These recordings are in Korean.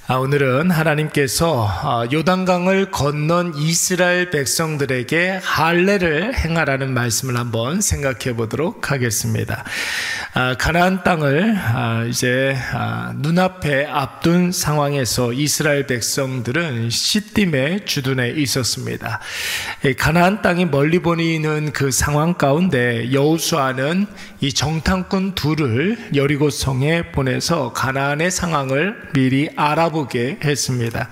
오늘은 하나님께서 요단강을 건넌 이스라엘 백성들에게 할례를 행하라는 말씀을 한번 생각해 보도록 하겠습니다. 가나안 땅을 이제 눈앞에 앞둔 상황에서 이스라엘 백성들은 시딤의 주둔에 있었습니다. 가나안 땅이 멀리 보이는 그 상황 가운데 여호수아는 이 정탐꾼 둘을 여리고성에 보내서 가나안의 상황을 미리 알아보게 했습니다.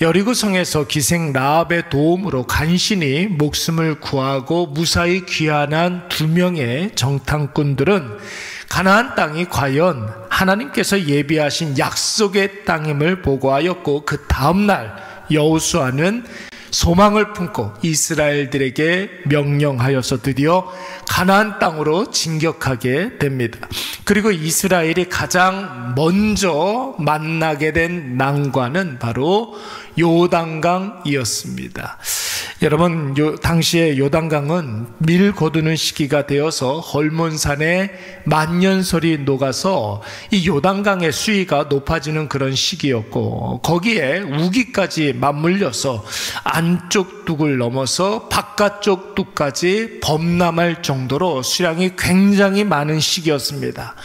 여리고성에서 기생 라합의 도움으로 간신히 목숨을 구하고 무사히 귀환한 2명의 정탐꾼들은 가나안 땅이 과연 하나님께서 예비하신 약속의 땅임을 보고하였고, 그 다음날 여호수아는 소망을 품고 이스라엘들에게 명령하여서 드디어 가나안 땅으로 진격하게 됩니다. 그리고 이스라엘이 가장 먼저 만나게 된 난관은 바로 요단강이었습니다. 여러분, 당시에 요단강은 밀 거두는 시기가 되어서 헐몬산에 만년설이 녹아서 이 요단강의 수위가 높아지는 그런 시기였고, 거기에 우기까지 맞물려서 안쪽 뚝을 넘어서 바깥쪽 뚝까지 범람할 정도로 수량이 굉장히 많은 시기였습니다.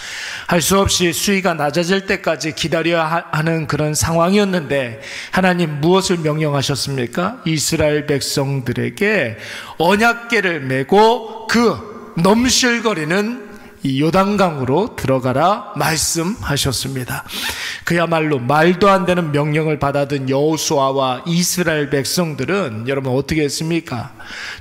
할 수 없이 수위가 낮아질 때까지 기다려야 하는 그런 상황이었는데, 하나님 무엇을 명령하셨습니까? 이스라엘 백성들에게 언약궤를 메고 그 넘실거리는 이 요단강으로 들어가라 말씀하셨습니다. 그야말로 말도 안 되는 명령을 받아든 여호수아와 이스라엘 백성들은 여러분 어떻게 했습니까?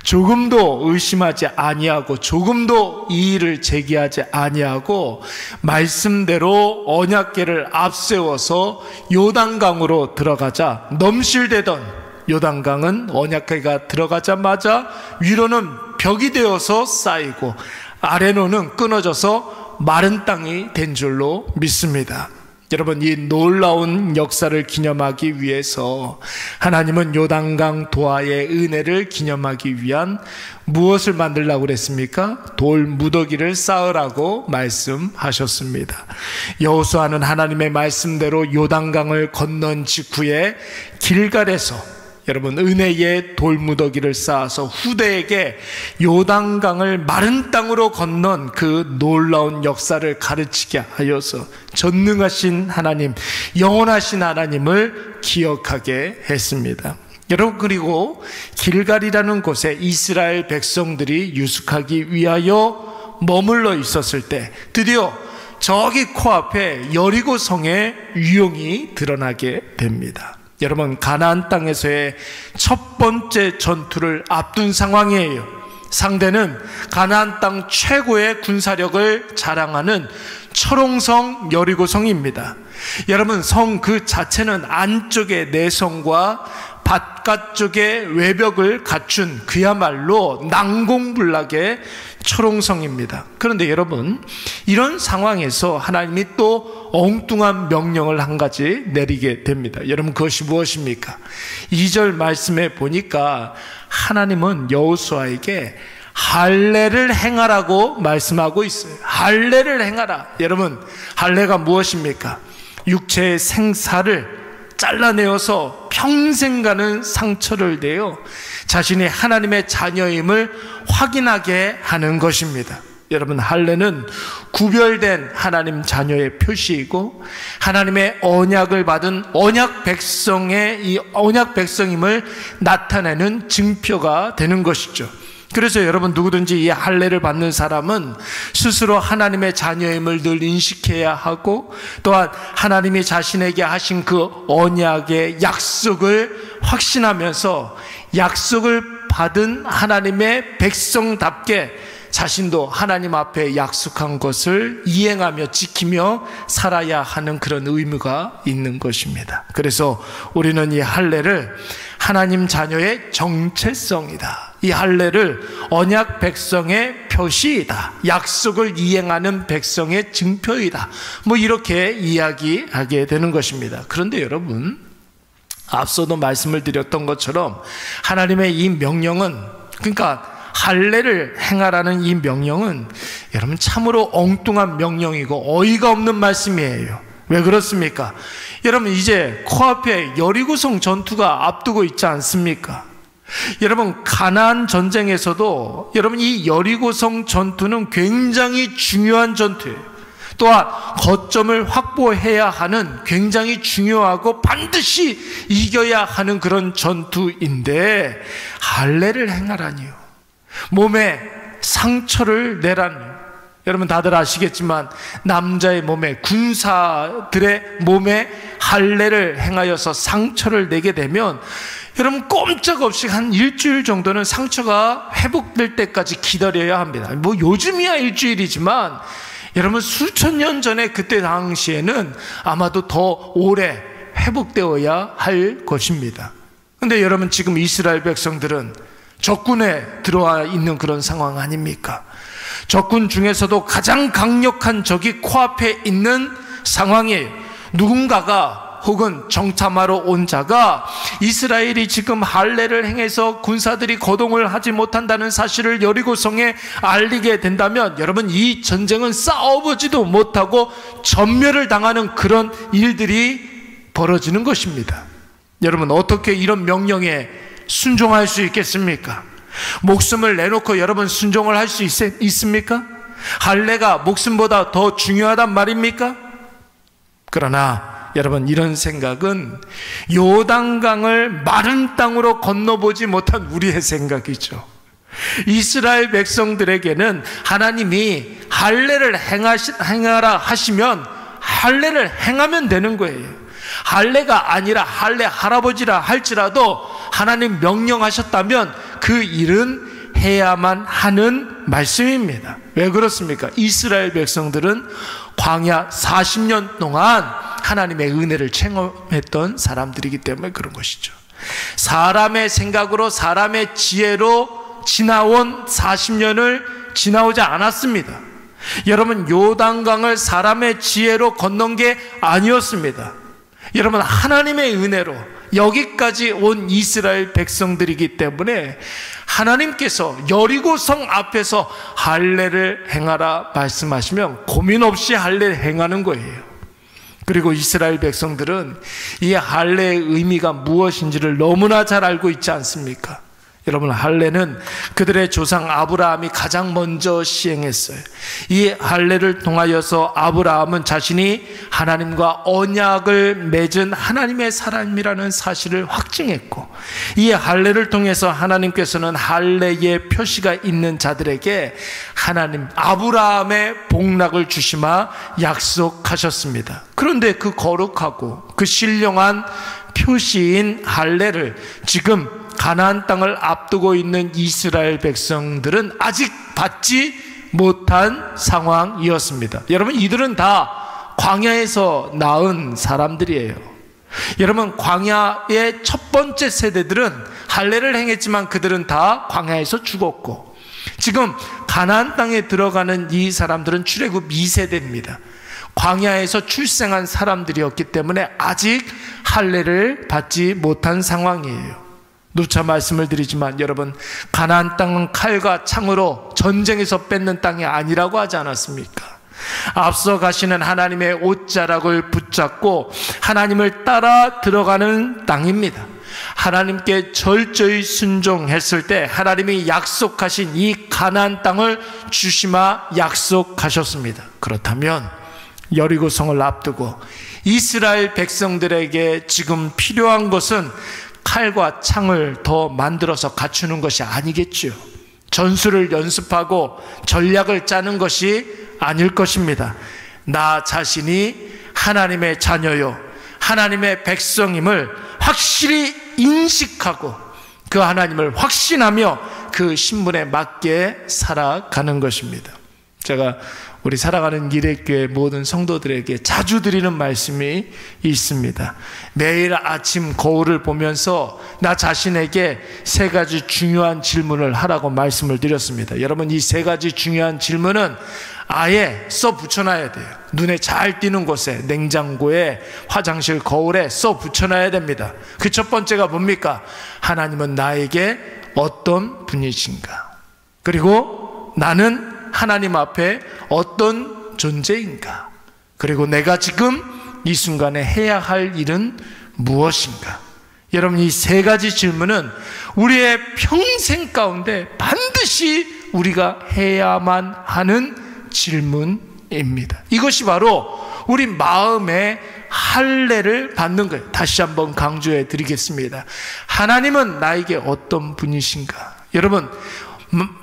조금도 의심하지 아니하고 조금도 이의를 제기하지 아니하고 말씀대로 언약궤를 앞세워서 요단강으로 들어가자 넘실대던 요단강은 언약궤가 들어가자마자 위로는 벽이 되어서 쌓이고 아래로는 끊어져서 마른 땅이 된 줄로 믿습니다. 여러분, 이 놀라운 역사를 기념하기 위해서 하나님은 요단강 도하의 은혜를 기념하기 위한 무엇을 만들라고 그랬습니까? 돌 무더기를 쌓으라고 말씀하셨습니다. 여호수아는 하나님의 말씀대로 요단강을 건넌 직후에 길갈에서 여러분 은혜의 돌무더기를 쌓아서 후대에게 요단강을 마른 땅으로 건넌 그 놀라운 역사를 가르치게 하여서 전능하신 하나님, 영원하신 하나님을 기억하게 했습니다. 여러분, 그리고 길갈이라는 곳에 이스라엘 백성들이 유숙하기 위하여 머물러 있었을 때 드디어 저기 코앞에 여리고성의 위용이 드러나게 됩니다. 여러분, 가나안 땅에서의 첫 번째 전투를 앞둔 상황이에요. 상대는 가나안 땅 최고의 군사력을 자랑하는 철옹성 여리고성입니다. 여러분, 성 그 자체는 안쪽의 내성과 바깥쪽의 외벽을 갖춘 그야말로 난공불락의 철옹성입니다. 그런데 여러분, 이런 상황에서 하나님이 또 엉뚱한 명령을 한 가지 내리게 됩니다. 여러분, 그것이 무엇입니까? 2절 말씀에 보니까 하나님은 여호수아에게 할례를 행하라고 말씀하고 있어요. 할례를 행하라. 여러분, 할례가 무엇입니까? 육체의 생사를 잘라내어서 평생 가는 상처를 내어 자신이 하나님의 자녀임을 확인하게 하는 것입니다. 여러분, 할례는 구별된 하나님 자녀의 표시이고 하나님의 언약을 받은 언약 백성의 이 언약 백성임을 나타내는 증표가 되는 것이죠. 그래서 여러분, 누구든지 이 할례를 받는 사람은 스스로 하나님의 자녀임을 늘 인식해야 하고, 또한 하나님이 자신에게 하신 그 언약의 약속을 확신하면서 약속을 받은 하나님의 백성답게 자신도 하나님 앞에 약속한 것을 이행하며 지키며 살아야 하는 그런 의무가 있는 것입니다. 그래서 우리는 이 할례를 하나님 자녀의 정체성이다, 이 할례를 언약 백성의 표시이다, 약속을 이행하는 백성의 증표이다, 이렇게 이야기하게 되는 것입니다. 그런데 여러분, 앞서도 말씀을 드렸던 것처럼 하나님의 이 명령은, 그러니까 할례를 행하라는 이 명령은 여러분 참으로 엉뚱한 명령이고 어이가 없는 말씀이에요. 왜 그렇습니까? 여러분, 이제 코앞에 여리고성 전투가 앞두고 있지 않습니까? 여러분, 가나안 전쟁에서도 여러분 이 여리고성 전투는 굉장히 중요한 전투예요. 또한 거점을 확보해야 하는 굉장히 중요하고 반드시 이겨야 하는 그런 전투인데, 할례를 행하라니요, 몸에 상처를 내라니요. 여러분 다들 아시겠지만 남자의 몸에, 군사들의 몸에 할례를 행하여서 상처를 내게 되면 여러분 꼼짝없이 한 일주일 정도는 상처가 회복될 때까지 기다려야 합니다. 뭐 요즘이야 일주일이지만 여러분 수천 년 전에 그때 당시에는 아마도 더 오래 회복되어야 할 것입니다. 그런데 여러분 지금 이스라엘 백성들은 적군에 들어와 있는 그런 상황 아닙니까? 적군 중에서도 가장 강력한 적이 코앞에 있는 상황에 누군가가 혹은 정탐하러 온 자가 이스라엘이 지금 할례를 행해서 군사들이 거동을 하지 못한다는 사실을 여리고성에 알리게 된다면 여러분 이 전쟁은 싸워보지도 못하고 전멸을 당하는 그런 일들이 벌어지는 것입니다. 여러분 어떻게 이런 명령에 순종할 수 있겠습니까? 목숨을 내놓고 여러분 순종을 할 수 있습니까? 할례가 목숨보다 더 중요하단 말입니까? 그러나 여러분 이런 생각은 요단강을 마른 땅으로 건너보지 못한 우리의 생각이죠. 이스라엘 백성들에게는 하나님이 할례를 행하라 하시면 할례를 행하면 되는 거예요. 할례가 아니라 할례 할아버지라 할지라도 하나님 명령하셨다면 그 일은 해야만 하는 말씀입니다. 왜 그렇습니까? 이스라엘 백성들은 광야 40년 동안 하나님의 은혜를 체험했던 사람들이기 때문에 그런 것이죠. 사람의 생각으로 사람의 지혜로 지나온 40년을 지나오지 않았습니다. 여러분 요단강을 사람의 지혜로 건넌 게 아니었습니다. 여러분 하나님의 은혜로 여기까지 온 이스라엘 백성들이기 때문에 하나님께서 여리고성 앞에서 할례를 행하라 말씀하시면 고민 없이 할례를 행하는 거예요. 그리고 이스라엘 백성들은 이 할례의 의미가 무엇인지를 너무나 잘 알고 있지 않습니까? 여러분 할례는 그들의 조상 아브라함이 가장 먼저 시행했어요. 이 할례를 통하여서 아브라함은 자신이 하나님과 언약을 맺은 하나님의 사람이라는 사실을 확증했고, 이 할례를 통해서 하나님께서는 할례의 표시가 있는 자들에게 하나님 아브라함의 복락을 주시마 약속하셨습니다. 그런데 그 거룩하고 그 신령한 표시인 할례를 지금 가나안 땅을 앞두고 있는 이스라엘 백성들은 아직 받지 못한 상황이었습니다. 여러분 이들은 다 광야에서 낳은 사람들이에요. 여러분 광야의 첫 번째 세대들은 할례를 행했지만 그들은 다 광야에서 죽었고, 지금 가나안 땅에 들어가는 이 사람들은 출애굽 2세대입니다. 광야에서 출생한 사람들이었기 때문에 아직 할례를 받지 못한 상황이에요. 누차 말씀을 드리지만 여러분 가나안 땅은 칼과 창으로 전쟁에서 뺏는 땅이 아니라고 하지 않았습니까? 앞서 가시는 하나님의 옷자락을 붙잡고 하나님을 따라 들어가는 땅입니다. 하나님께 철저히 순종했을 때 하나님이 약속하신 이 가나안 땅을 주시마 약속하셨습니다. 그렇다면 여리고성을 앞두고 이스라엘 백성들에게 지금 필요한 것은 칼과 창을 더 만들어서 갖추는 것이 아니겠죠. 전술을 연습하고 전략을 짜는 것이 아닐 것입니다. 나 자신이 하나님의 자녀요 하나님의 백성임을 확실히 인식하고 그 하나님을 확신하며 그 신분에 맞게 살아가는 것입니다. 제가 우리 살아가는 기획교회 모든 성도들에게 자주 드리는 말씀이 있습니다. 매일 아침 거울을 보면서 나 자신에게 세 가지 중요한 질문을 하라고 말씀을 드렸습니다. 여러분 이 세 가지 중요한 질문은 아예 써 붙여놔야 돼요. 눈에 잘 띄는 곳에, 냉장고에, 화장실 거울에 써 붙여놔야 됩니다. 그 첫 번째가 뭡니까? 하나님은 나에게 어떤 분이신가? 그리고 나는 하나님 앞에 어떤 존재인가? 그리고 내가 지금 이 순간에 해야 할 일은 무엇인가? 여러분, 이 세 가지 질문은 우리의 평생 가운데 반드시 우리가 해야만 하는 질문입니다. 이것이 바로 우리 마음의 할례를 받는 거예요. 다시 한번 강조해 드리겠습니다. 하나님은 나에게 어떤 분이신가? 여러분,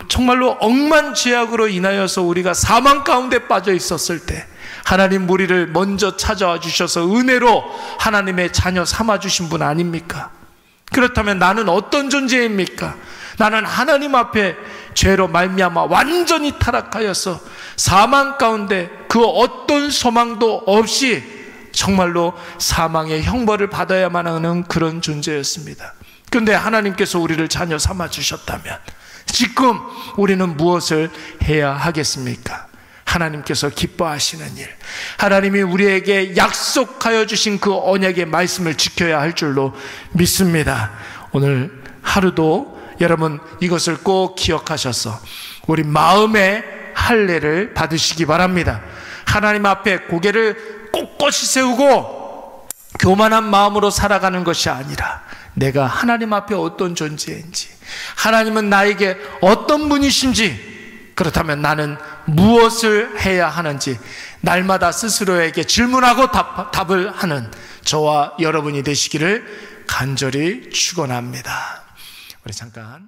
정말로 억만죄악으로 인하여서 우리가 사망 가운데 빠져 있었을 때 하나님 우리를 먼저 찾아와 주셔서 은혜로 하나님의 자녀 삼아 주신 분 아닙니까? 그렇다면 나는 어떤 존재입니까? 나는 하나님 앞에 죄로 말미암아 완전히 타락하여서 사망 가운데 그 어떤 소망도 없이 정말로 사망의 형벌을 받아야만 하는 그런 존재였습니다. 그런데 하나님께서 우리를 자녀 삼아 주셨다면 지금 우리는 무엇을 해야 하겠습니까? 하나님께서 기뻐하시는 일, 하나님이 우리에게 약속하여 주신 그 언약의 말씀을 지켜야 할 줄로 믿습니다. 오늘 하루도 여러분 이것을 꼭 기억하셔서 우리 마음의 할례를 받으시기 바랍니다. 하나님 앞에 고개를 꼿꼿이 세우고 교만한 마음으로 살아가는 것이 아니라 내가 하나님 앞에 어떤 존재인지, 하나님은 나에게 어떤 분이신지, 그렇다면 나는 무엇을 해야 하는지 날마다 스스로에게 질문하고 답을 하는 저와 여러분이 되시기를 간절히 축원합니다. 우리 잠깐